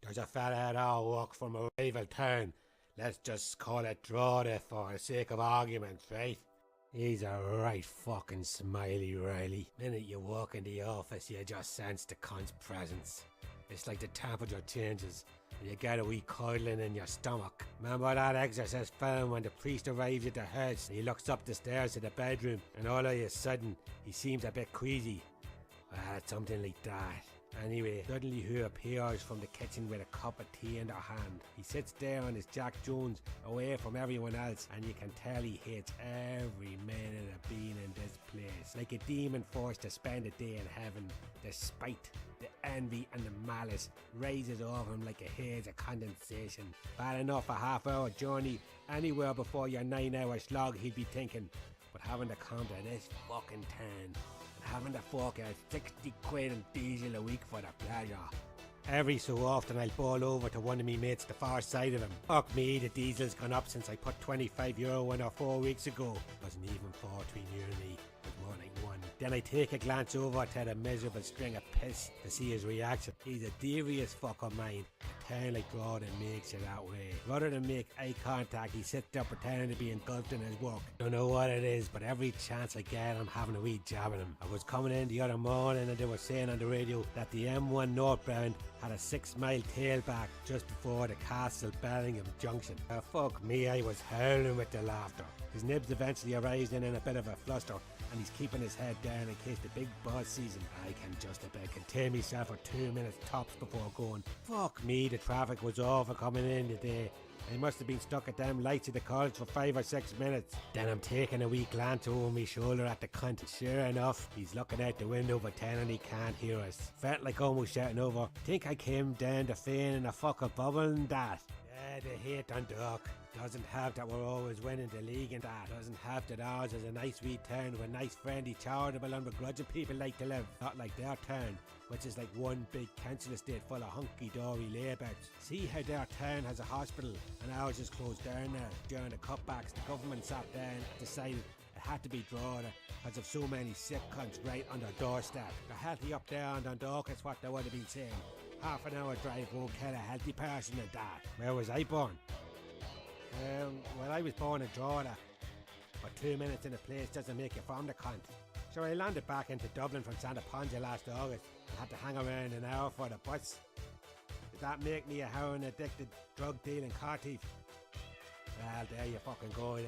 There's a fella at our walk from a rival town. Let's just call it Drogheda for the sake of argument, right? He's a right fucking smiley Riley. Minute you walk in the office, you just sense the cunt's presence. It's like the temperature changes and you get a wee curdling in your stomach. Remember that Exorcist film when the priest arrives at the house and he looks up the stairs to the bedroom and all of a sudden he seems a bit queasy? Well, it's something like that. Anyway, suddenly he appears from the kitchen with a cup of tea in her hand. He sits there on his Jack Jones, away from everyone else, and you can tell he hates every minute of being in this place. Like a demon forced to spend a day in heaven. The spite, the envy and the malice raises over him like a haze of condensation. Bad enough a half-hour journey anywhere before your 9-hour slog, he'd be thinking. But having to come to this fucking town, having to fork out 60 quid in diesel a week for the pleasure. Every so often I'll bowl over to one of me mates the far side of him. Fuck me, the diesel's gone up since I put €25 in her 4 weeks ago. Wasn't even 4 between you and me. It was more like 1. Then I take a glance over to the miserable string of piss to see his reaction. He's a devious fuck of mine. A town like Drogheda makes it that way. Rather than make eye contact, he sits there pretending to be engulfed in his work. Don't know what it is, but every chance I get, I'm having a wee jab at him. I was coming in the other morning and they were saying on the radio that the M1 northbound had a 6-mile tailback just before the Castle Bellingham junction. Fuck me, I was howling with the laughter. His nibs eventually arrived in a bit of a fluster and he's keeping his head down in case the big boss sees him. I can just about contain myself for 2 minutes tops before going, fuck me, the traffic was awful coming in today. I must have been stuck at them lights at the college for 5 or 6 minutes. Then I'm taking a wee glance over my shoulder at the cunt. Sure enough, he's looking out the window pretending he can't hear us. Felt like almost shouting over, think I came down to Fane in a fucking bubble and that. Yeah, the hate Dundalk. Doesn't have that we're always winning the league and that. Doesn't have that ours is a nice wee town where nice, friendly, charitable, unbegrudging people like to live. Not like their town, which is like one big council estate full of hunky-dory layabouts. See how their town has a hospital and ours is closed down now. During the cutbacks, the government sat down and decided it had to be Drogheda because of so many sick cunts right on their doorstep. They're healthy up there and Dundalk is what they would have been saying. Half an hour drive won't kill a healthy person at that. Where was I born? Well, I was born in Drogheda, but 2 minutes in a place doesn't make you from the cunt. So I landed back into Dublin from Santa Ponja last August and had to hang around an hour for the bus. Does that make me a heroin addicted, drug dealing car thief? Well, there you fucking go then.